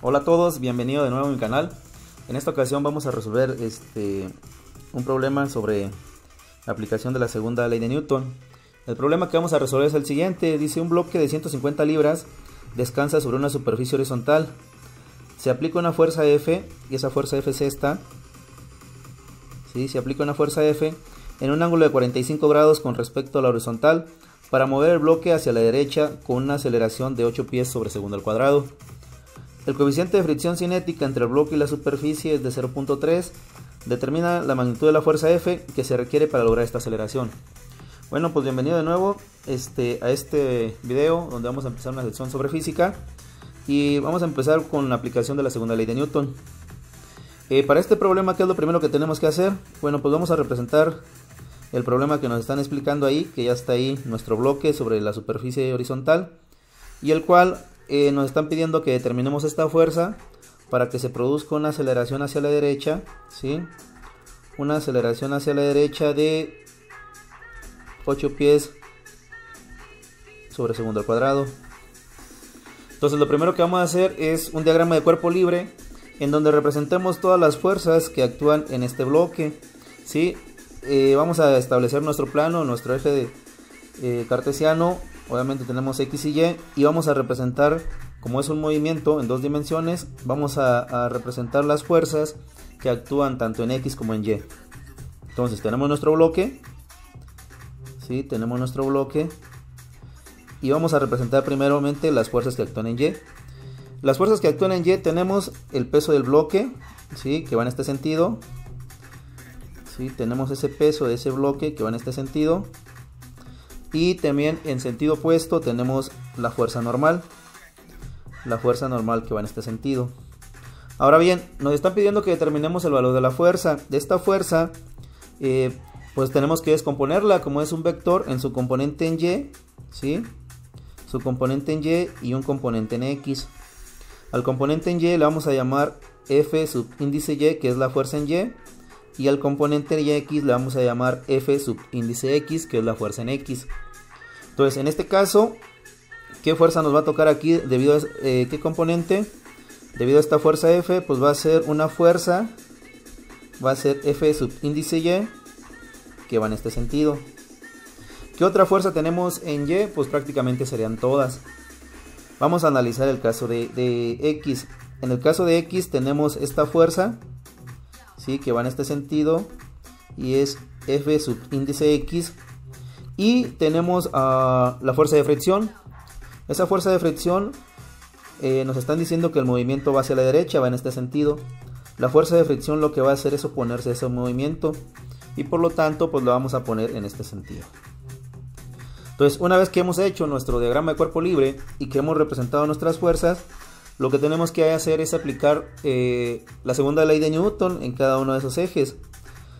Hola a todos, bienvenido de nuevo a mi canal. En esta ocasión vamos a resolver un problema sobre la aplicación de la segunda ley de Newton. El problema que vamos a resolver es el siguiente. Dice: un bloque de 150 libras descansa sobre una superficie horizontal. Se aplica una fuerza F, y esa fuerza F es esta. ¿Sí? Se aplica una fuerza F en un ángulo de 45 grados con respecto a la horizontal para mover el bloque hacia la derecha con una aceleración de 8 pies sobre segundo al cuadrado. El coeficiente de fricción cinética entre el bloque y la superficie es de 0.3. Determina la magnitud de la fuerza F que se requiere para lograr esta aceleración. Bueno, pues bienvenido de nuevo a este video donde vamos a empezar una sección sobre física. Y vamos a empezar con la aplicación de la segunda ley de Newton. Para este problema, ¿qué es lo primero que tenemos que hacer? Bueno, pues vamos a representar el problema que nos están explicando ahí, que ya está ahí nuestro bloque sobre la superficie horizontal, y el cual nos están pidiendo que determinemos esta fuerza para que se produzca una aceleración hacia la derecha, ¿sí? Una aceleración hacia la derecha de 8 pies sobre segundo al cuadrado. Entonces lo primero que vamos a hacer es un diagrama de cuerpo libre en donde representemos todas las fuerzas que actúan en este bloque, ¿sí? Vamos a establecer nuestro plano, nuestro eje cartesiano. Obviamente tenemos X y Y, y vamos a representar, como es un movimiento en dos dimensiones, vamos a representar las fuerzas que actúan tanto en X como en Y. Entonces tenemos nuestro bloque, ¿sí? Tenemos nuestro bloque, y vamos a representar primeramente las fuerzas que actúan en Y. Las fuerzas que actúan en Y tenemos el peso del bloque, ¿sí? Que va en este sentido, ¿sí? Tenemos ese peso de ese bloque que va en este sentido. Y también en sentido opuesto tenemos la fuerza normal que va en este sentido. Ahora bien, nos están pidiendo que determinemos el valor de la fuerza. De esta fuerza, pues tenemos que descomponerla, como es un vector, en su componente en Y, ¿sí? Su componente en Y y un componente en X. Al componente en Y le vamos a llamar F subíndice Y, que es la fuerza en Y. Y al componente en X le vamos a llamar F subíndice X, que es la fuerza en X. Entonces, en este caso, ¿qué fuerza nos va a tocar aquí? Debido a ¿qué componente? Debido a esta fuerza F, pues va a ser una fuerza, va a ser F subíndice Y, que va en este sentido. ¿Qué otra fuerza tenemos en Y? Pues prácticamente serían todas. Vamos a analizar el caso de X. En el caso de X tenemos esta fuerza, ¿sí? Que va en este sentido, y es F subíndice X. Y tenemos la fuerza de fricción. Esa fuerza de fricción nos están diciendo que el movimiento va hacia la derecha, va en este sentido. La fuerza de fricción lo que va a hacer es oponerse a ese movimiento, y por lo tanto pues lo vamos a poner en este sentido. Entonces, una vez que hemos hecho nuestro diagrama de cuerpo libre y que hemos representado nuestras fuerzas, lo que tenemos que hacer es aplicar la segunda ley de Newton en cada uno de esos ejes.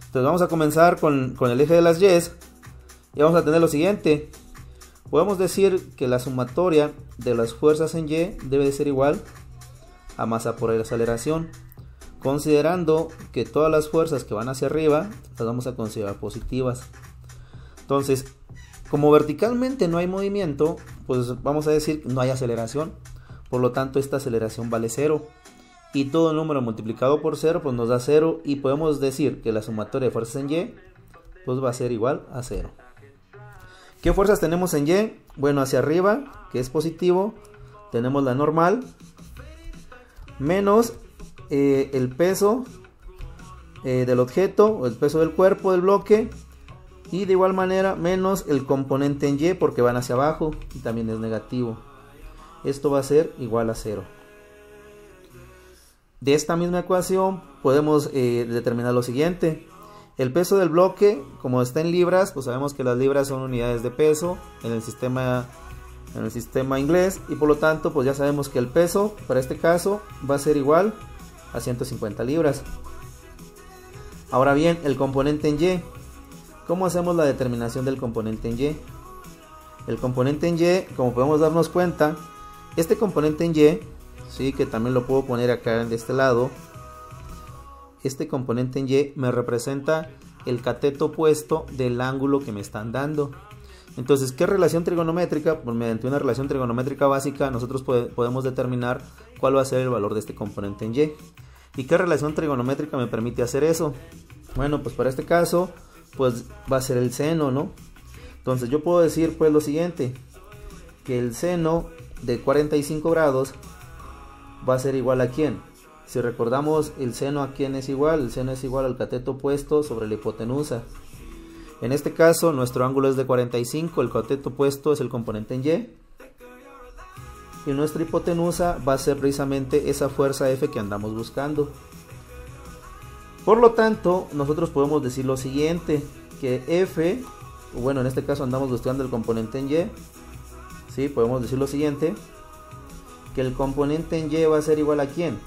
Entonces vamos a comenzar con el eje de las Y's. Y vamos a tener lo siguiente. Podemos decir que la sumatoria de las fuerzas en Y debe de ser igual a masa por aceleración, considerando que todas las fuerzas que van hacia arriba las vamos a considerar positivas. Entonces, como verticalmente no hay movimiento, pues vamos a decir que no hay aceleración. Por lo tanto, esta aceleración vale 0. Y todo número multiplicado por 0 pues nos da 0. Y podemos decir que la sumatoria de fuerzas en Y pues va a ser igual a 0. ¿Qué fuerzas tenemos en Y? Bueno, hacia arriba, que es positivo, tenemos la normal, menos el peso del objeto, o el peso del cuerpo del bloque, y de igual manera menos el componente en Y, porque van hacia abajo y también es negativo. Esto va a ser igual a 0. De esta misma ecuación podemos determinar lo siguiente. El peso del bloque, como está en libras, pues sabemos que las libras son unidades de peso en el sistema inglés, y por lo tanto pues ya sabemos que el peso para este caso va a ser igual a 150 libras. Ahora bien, el componente en Y. ¿Cómo hacemos la determinación del componente en Y? El componente en Y, como podemos darnos cuenta, este componente en Y, ¿sí? Que también lo puedo poner acá de este lado. Este componente en Y me representa el cateto opuesto del ángulo que me están dando. Entonces, ¿qué relación trigonométrica? Pues mediante una relación trigonométrica básica nosotros podemos determinar cuál va a ser el valor de este componente en y. ¿Y qué relación trigonométrica me permite hacer eso? Bueno, pues para este caso, pues va a ser el seno, ¿no? Entonces yo puedo decir pues lo siguiente, que el seno de 45 grados va a ser igual a ¿quién? Si recordamos, el seno a quién es igual, el seno es igual al cateto opuesto sobre la hipotenusa. En este caso nuestro ángulo es de 45, el cateto opuesto es el componente en y. Y nuestra hipotenusa va a ser precisamente esa fuerza F que andamos buscando. Por lo tanto, nosotros podemos decir lo siguiente, que F, bueno, en este caso andamos buscando el componente en y, ¿sí? Podemos decir lo siguiente, que el componente en y va a ser igual a ¿quién?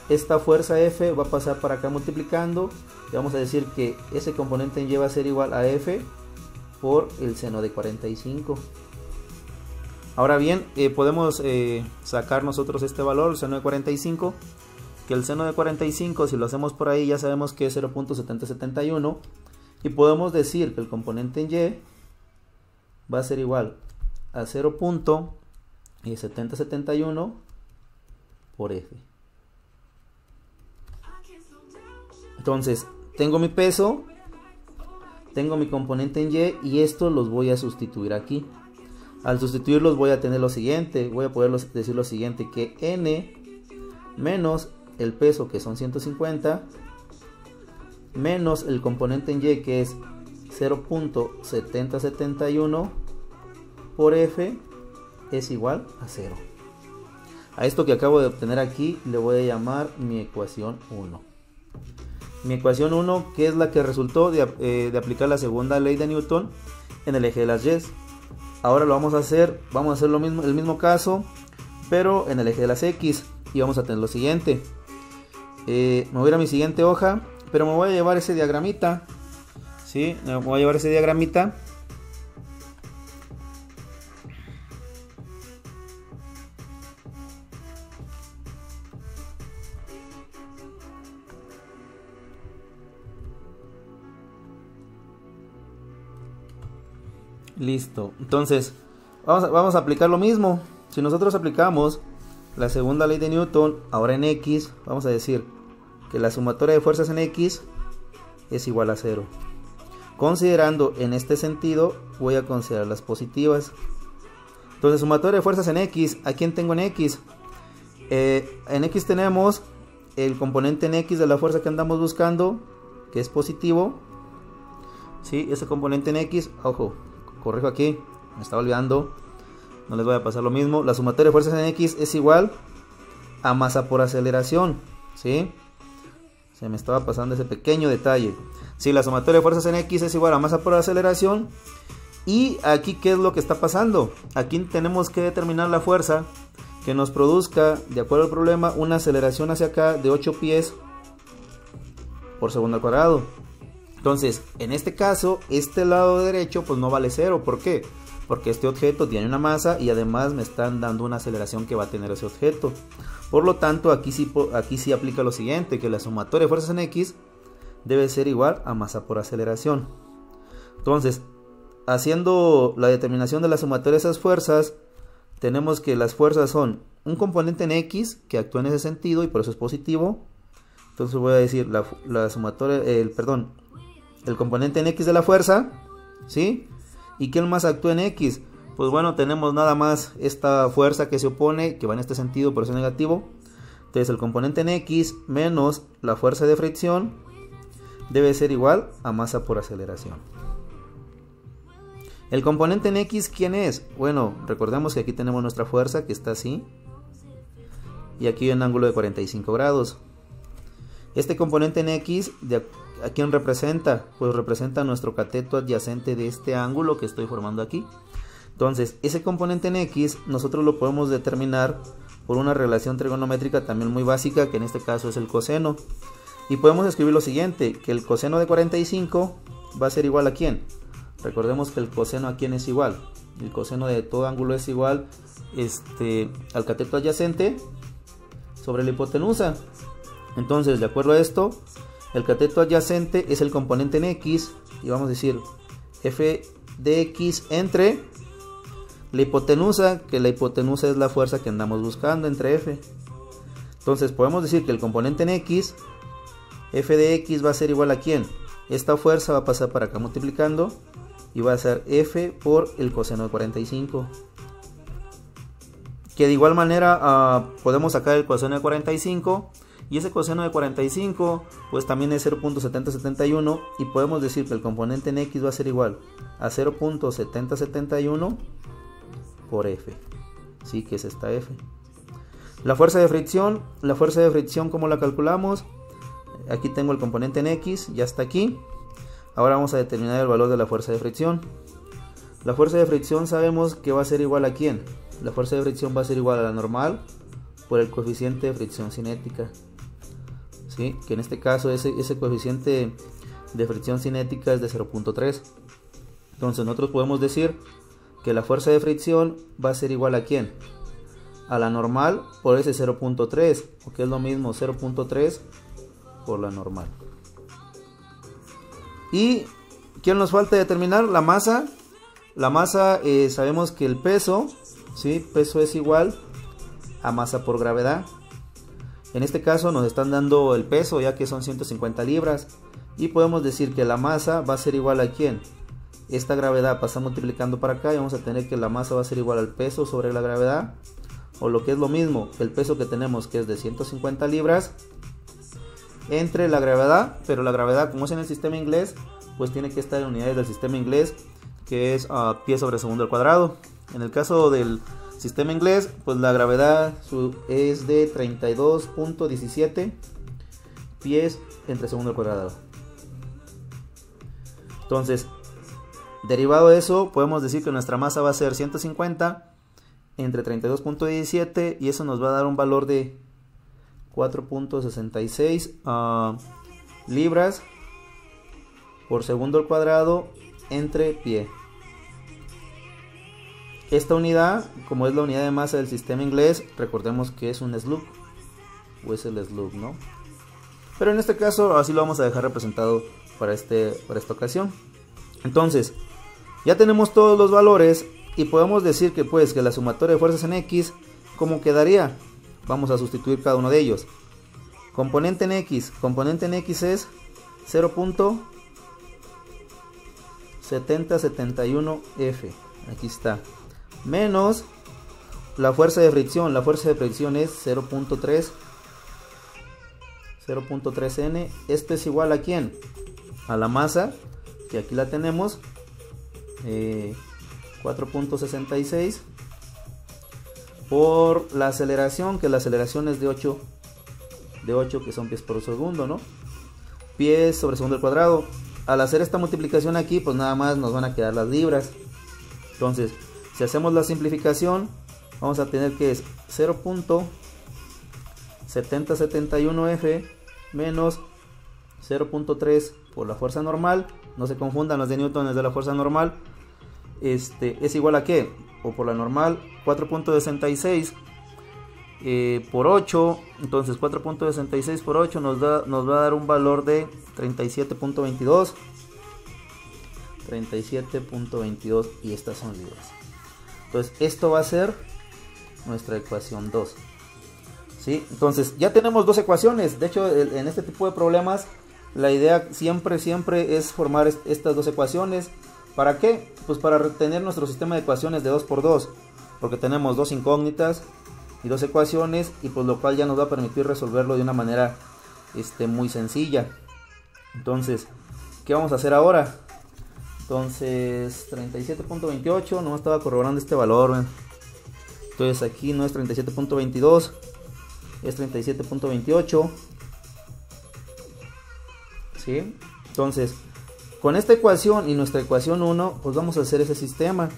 Esta fuerza F va a pasar para acá multiplicando, y vamos a decir que ese componente en y va a ser igual a F por el seno de 45. Ahora bien, podemos sacar nosotros este valor, el seno de 45, que el seno de 45, si lo hacemos por ahí, ya sabemos que es 0.7071, y podemos decir que el componente en y va a ser igual a 0.7071 por F. Entonces, tengo mi peso, tengo mi componente en y estos los voy a sustituir aquí. Al sustituirlos voy a tener lo siguiente, voy a poder decir lo siguiente, que n menos el peso, que son 150, menos el componente en y, que es 0.7071 por F, es igual a 0. A esto que acabo de obtener aquí le voy a llamar mi ecuación 1. Mi ecuación 1, que es la que resultó de aplicar la segunda ley de Newton en el eje de las y. Ahora lo vamos a hacer lo mismo, el mismo caso, pero en el eje de las x, y vamos a tener lo siguiente. Me voy a ir a mi siguiente hoja, pero me voy a llevar ese diagramita, ¿sí? Me voy a llevar ese diagramita. Listo, entonces vamos a aplicar lo mismo. Si nosotros aplicamos la segunda ley de Newton ahora en X, vamos a decir que la sumatoria de fuerzas en X es igual a 0. Considerando en este sentido, voy a considerar las positivas. Entonces, sumatoria de fuerzas en X, ¿a quién tengo en X? En X tenemos el componente en X de la fuerza que andamos buscando, que es positivo. ¿Sí? Ese componente en X, ojo, corrijo aquí, me estaba olvidando, no les voy a pasar lo mismo. La sumatoria de fuerzas en X es igual a masa por aceleración, ¿sí? Se me estaba pasando ese pequeño detalle. Sí, la sumatoria de fuerzas en X es igual a masa por aceleración. Y aquí, ¿qué es lo que está pasando? Aquí tenemos que determinar la fuerza que nos produzca, de acuerdo al problema, una aceleración hacia acá de 8 pies por segundo al cuadrado. Entonces, en este caso, este lado derecho pues no vale 0. ¿Por qué? Porque este objeto tiene una masa y además me están dando una aceleración que va a tener ese objeto. Por lo tanto, aquí sí aplica lo siguiente, que la sumatoria de fuerzas en X debe ser igual a masa por aceleración. Entonces, haciendo la determinación de la sumatoria de esas fuerzas, tenemos que las fuerzas son un componente en X que actúa en ese sentido y por eso es positivo. Entonces voy a decir la sumatoria, el componente en X de la fuerza, ¿sí? ¿Y quién más actúa en X? Pues bueno, tenemos nada más esta fuerza que se opone, que va en este sentido, por eso es negativo. Entonces el componente en X menos la fuerza de fricción debe ser igual a masa por aceleración. El componente en X, ¿quién es? Bueno, recordemos que aquí tenemos nuestra fuerza que está así. Y aquí hay un ángulo de 45 grados. Este componente en X, ¿a quién representa? Pues representa nuestro cateto adyacente de este ángulo que estoy formando aquí. Entonces, ese componente en X nosotros lo podemos determinar por una relación trigonométrica también muy básica, que en este caso es el coseno. Y podemos escribir lo siguiente, que el coseno de 45 va a ser igual a ¿quién? Recordemos que el coseno a quién es igual. El coseno de todo ángulo es igual al cateto adyacente sobre la hipotenusa. Entonces, de acuerdo a esto, el cateto adyacente es el componente en X y vamos a decir F de X entre la hipotenusa, que la hipotenusa es la fuerza que andamos buscando entre F. Entonces podemos decir que el componente en X, F de X va a ser igual a ¿quién? Esta fuerza va a pasar para acá multiplicando y va a ser F por el coseno de 45. Que de igual manera podemos sacar el coseno de 45, y ese coseno de 45 pues también es 0.7071, y podemos decir que el componente en X va a ser igual a 0.7071 por F, sí, que es esta F. La fuerza de fricción, ¿cómo la calculamos? Aquí tengo el componente en X, ya está aquí. Ahora vamos a determinar el valor de la fuerza de fricción. La fuerza de fricción sabemos que va a ser igual a ¿quién? La fuerza de fricción va a ser igual a la normal por el coeficiente de fricción cinética, ¿sí? Que en este caso ese coeficiente de fricción cinética es de 0.3. Entonces nosotros podemos decir que la fuerza de fricción va a ser igual a ¿quién? A la normal por ese 0.3, o que es lo mismo 0.3 por la normal. ¿Y qué nos falta determinar? La masa. La masa, sabemos que el peso, ¿sí? Peso es igual a masa por gravedad. En este caso nos están dando el peso, ya que son 150 libras. Y podemos decir que la masa va a ser igual a ¿quién? Esta gravedad pasa multiplicando para acá y vamos a tener que la masa va a ser igual al peso sobre la gravedad. O lo que es lo mismo, el peso que tenemos, que es de 150 libras, entre la gravedad, pero la gravedad, como es en el sistema inglés, pues tiene que estar en unidades del sistema inglés, que es pies sobre segundo al cuadrado. En el caso del sistema inglés, pues la gravedad es de 32.17 pies entre segundo al cuadrado. Entonces, derivado de eso, podemos decir que nuestra masa va a ser 150 entre 32.17, y eso nos va a dar un valor de 4.66 libras por segundo al cuadrado entre pie. Esta unidad, como es la unidad de masa del sistema inglés, recordemos que es un sloop, o es el sloop, ¿no? Pero en este caso así lo vamos a dejar representado para esta ocasión. Entonces, ya tenemos todos los valores y podemos decir que pues que la sumatoria de fuerzas en X, ¿cómo quedaría? Vamos a sustituir cada uno de ellos. Componente en X es 0.7071 F, aquí está, menos la fuerza de fricción es 0.3 N. Esto es igual a ¿quién? A la masa, que aquí la tenemos, 4.66 por la aceleración, que la aceleración es de 8 que son pies por segundo, ¿no? Pies sobre segundo al cuadrado. Al hacer esta multiplicación aquí, pues nada más nos van a quedar las libras. Entonces, si hacemos la simplificación, vamos a tener que es 0.7071 F menos 0.3 por la fuerza normal. No se confundan, los de Newton es de la fuerza normal. Es igual a ¿qué? O por la normal, 4.66 por 8. Entonces 4.66 por 8 nos va a dar un valor de 37.22. Y estas son libras. Entonces esto va a ser nuestra ecuación 2. ¿Sí? Entonces ya tenemos dos ecuaciones. De hecho, en este tipo de problemas la idea siempre es formar estas dos ecuaciones. ¿Para qué? Pues para retener nuestro sistema de ecuaciones de 2×2, porque tenemos dos incógnitas y dos ecuaciones, y pues lo cual ya nos va a permitir resolverlo de una manera muy sencilla. Entonces, ¿qué vamos a hacer ahora? Entonces 37.28, no estaba corroborando este valor, ¿ven? Entonces aquí no es 37.22, es 37.28. ¿Sí? Entonces, con esta ecuación y nuestra ecuación 1, pues vamos a hacer ese sistema.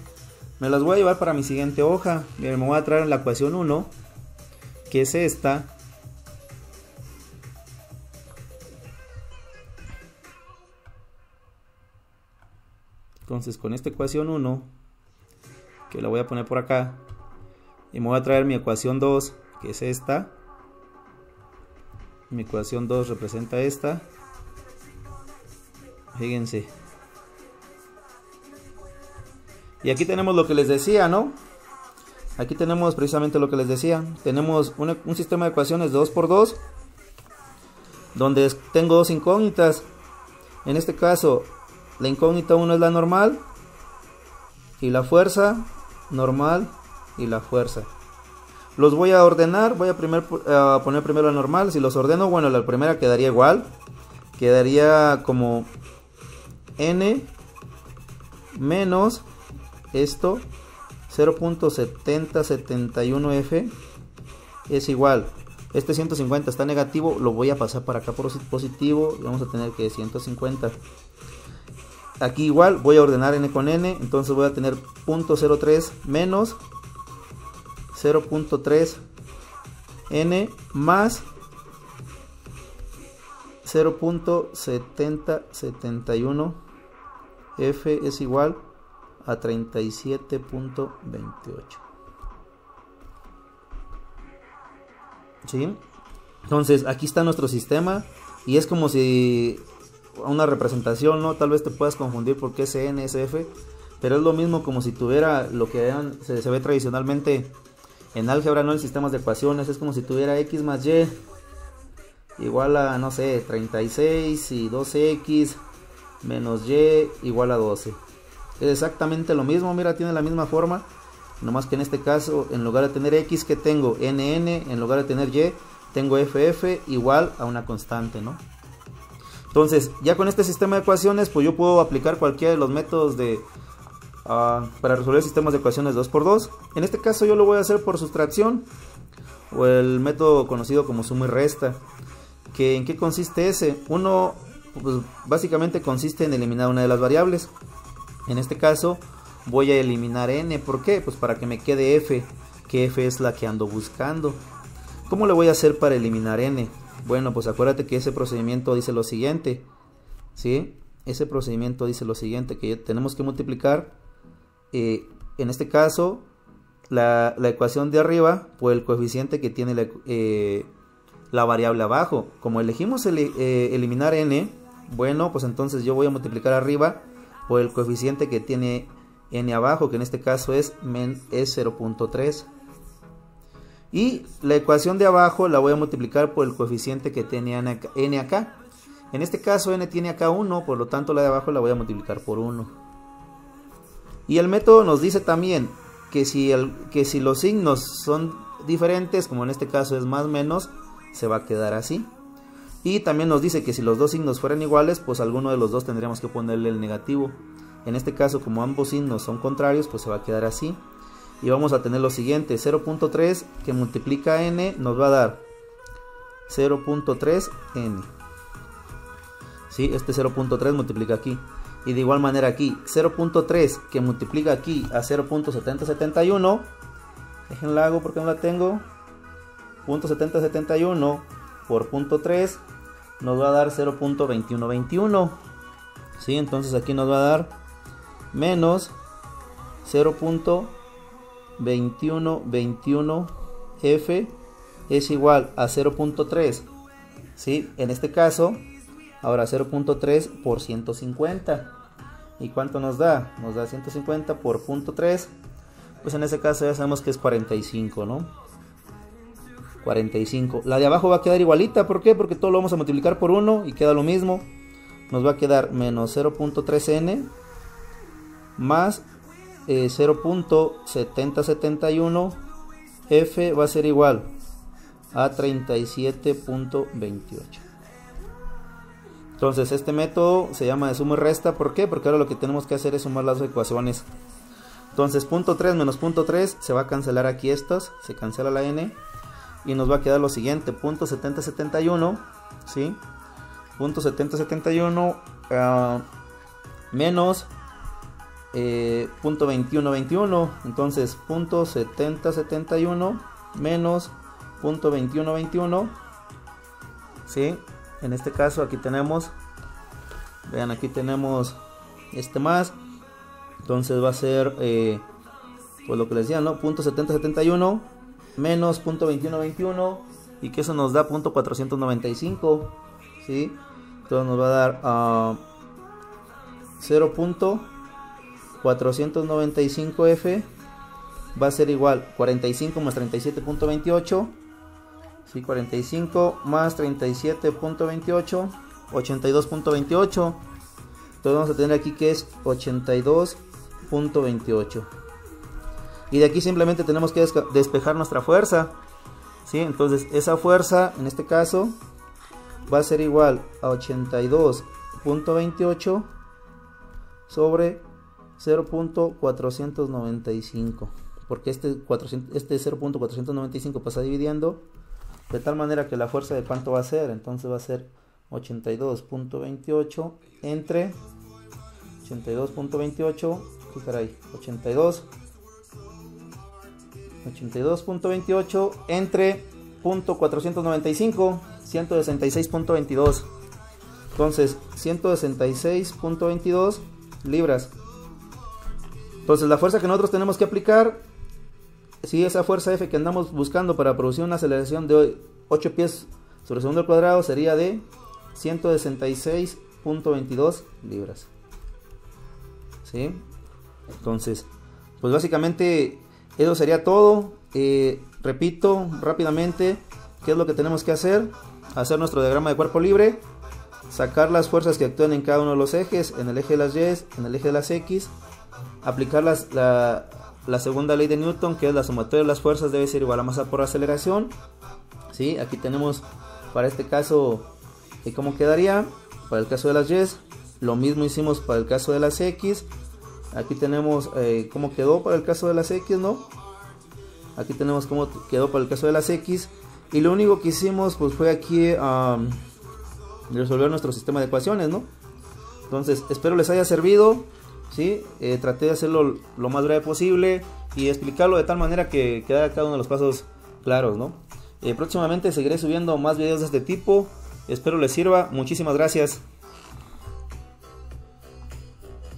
Me las voy a llevar para mi siguiente hoja. Me voy a traer la ecuación 1, que es esta. Entonces, con esta ecuación 1, que la voy a poner por acá, y me voy a traer mi ecuación 2, que es esta. Mi ecuación 2 representa esta. Fíjense. Y aquí tenemos lo que les decía, ¿no? Aquí tenemos precisamente lo que les decía. Tenemos un sistema de ecuaciones de 2×2, donde tengo dos incógnitas. En este caso, la incógnita 1 es la normal y la fuerza, normal y la fuerza. Los voy a ordenar, voy a poner primero la normal. Si los ordeno, bueno, la primera quedaría igual. Quedaría como n menos esto, 0.7071F es igual. Este 150 está negativo, lo voy a pasar para acá por positivo y vamos a tener que 150. Aquí igual voy a ordenar n con n, entonces voy a tener 0.03 menos 0.3 n más 0.7071 F es igual a 37.28. ¿Sí? Entonces aquí está nuestro sistema y es como si una representación, ¿no? Tal vez te puedas confundir por qué es N, es F, pero es lo mismo como si tuviera lo que se ve tradicionalmente en álgebra, ¿no? En sistemas de ecuaciones, es como si tuviera X más Y igual a, no sé, 36 y 2X menos Y igual a 12. Es exactamente lo mismo, mira, tiene la misma forma, nomás que en este caso, en lugar de tener X, que tengo NN, en lugar de tener Y, tengo FF igual a una constante, ¿no? Entonces, ya con este sistema de ecuaciones, pues yo puedo aplicar cualquiera de los métodos para resolver sistemas de ecuaciones 2×2. En este caso yo lo voy a hacer por sustracción, o el método conocido como suma y resta. ¿En qué consiste ese? Uno, pues básicamente consiste en eliminar una de las variables. En este caso voy a eliminar n. ¿Por qué? Pues para que me quede f, que f es la que ando buscando. ¿Cómo le voy a hacer para eliminar n? Bueno, pues acuérdate que ese procedimiento dice lo siguiente, ¿sí? Ese procedimiento dice lo siguiente, que tenemos que multiplicar, en este caso, la ecuación de arriba por el coeficiente que tiene la variable abajo. Como elegimos eliminar n, bueno, pues entonces yo voy a multiplicar arriba por el coeficiente que tiene n abajo, que en este caso es 0.3. Y la ecuación de abajo la voy a multiplicar por el coeficiente que tiene n acá. En este caso n tiene acá 1, por lo tanto la de abajo la voy a multiplicar por 1. Y el método nos dice también que si los signos son diferentes, como en este caso es más menos, se va a quedar así. Y también nos dice que si los dos signos fueran iguales, pues alguno de los dos tendríamos que ponerle el negativo. En este caso, como ambos signos son contrarios, pues se va a quedar así. Y vamos a tener lo siguiente, 0.3 que multiplica n nos va a dar 0.3n. ¿Sí? Este 0.3 multiplica aquí. Y de igual manera aquí, 0.3 que multiplica aquí a 0.7071. Déjenla hago porque no la tengo. 0.7071 por 0.3 nos va a dar 0.2121. ¿Sí? Entonces aquí nos va a dar menos 0.2121 F es igual a 0.3. ¿Sí? En este caso, ahora 0.3 por 150. ¿Y cuánto nos da? Nos da 150 por 0.3. Pues en ese caso ya sabemos que es 45, ¿no? 45. La de abajo va a quedar igualita. ¿Por qué? Porque todo lo vamos a multiplicar por 1 y queda lo mismo. Nos va a quedar menos 0.3n más 0.7071 F va a ser igual a 37.28. Entonces este método se llama de suma y resta. ¿Por qué? Porque ahora lo que tenemos que hacer es sumar las ecuaciones. Entonces 0.3 menos 0.3 se va a cancelar aquí estos, se cancela la n y nos va a quedar lo siguiente, 0.7071, ¿sí? 0.7071 menos 0.2121, entonces 0.7071 menos 0.2121, ¿sí? En este caso aquí tenemos, vean, aquí tenemos este más, entonces va a ser pues lo que les decía, ¿no? 0.7071 menos 0.2121 y que eso nos da 0.495, ¿sí? Entonces nos va a dar 0.495 495F va a ser igual 45 más 37.28, ¿sí? 45 más 37.28, 82.28. Entonces vamos a tener aquí que es 82.28. Y de aquí simplemente tenemos que despejar nuestra fuerza, ¿sí? Entonces esa fuerza en este caso va a ser igual a 82.28 sobre 0.495, porque este 0.495 pasa dividiendo, de tal manera que la fuerza de cuánto va a ser. Entonces va a ser 82.28 entre 82.28, ¿qué caray? 82.28 entre .495, 166.22. Entonces 166.22 libras. Entonces la fuerza que nosotros tenemos que aplicar, si esa fuerza F que andamos buscando para producir una aceleración de 8 pies sobre segundo al cuadrado, sería de 166.22 libras, ¿sí? Entonces, pues básicamente eso sería todo. Repito rápidamente qué es lo que tenemos que hacer: hacer nuestro diagrama de cuerpo libre, sacar las fuerzas que actúan en cada uno de los ejes, en el eje de las Y, en el eje de las X, aplicar la segunda ley de Newton, que es la sumatoria de las fuerzas debe ser igual a masa por aceleración, ¿sí? Aquí tenemos para este caso cómo quedaría. Para el caso de las Y, lo mismo hicimos para el caso de las X. Aquí tenemos cómo quedó para el caso de las X, ¿no? Aquí tenemos cómo quedó para el caso de las X. Y lo único que hicimos pues fue aquí resolver nuestro sistema de ecuaciones, ¿no? Entonces espero les haya servido, ¿sí? Traté de hacerlo lo más breve posible y explicarlo de tal manera que quedara cada uno de los pasos claros, ¿no? Próximamente seguiré subiendo más videos de este tipo. Espero les sirva. Muchísimas gracias.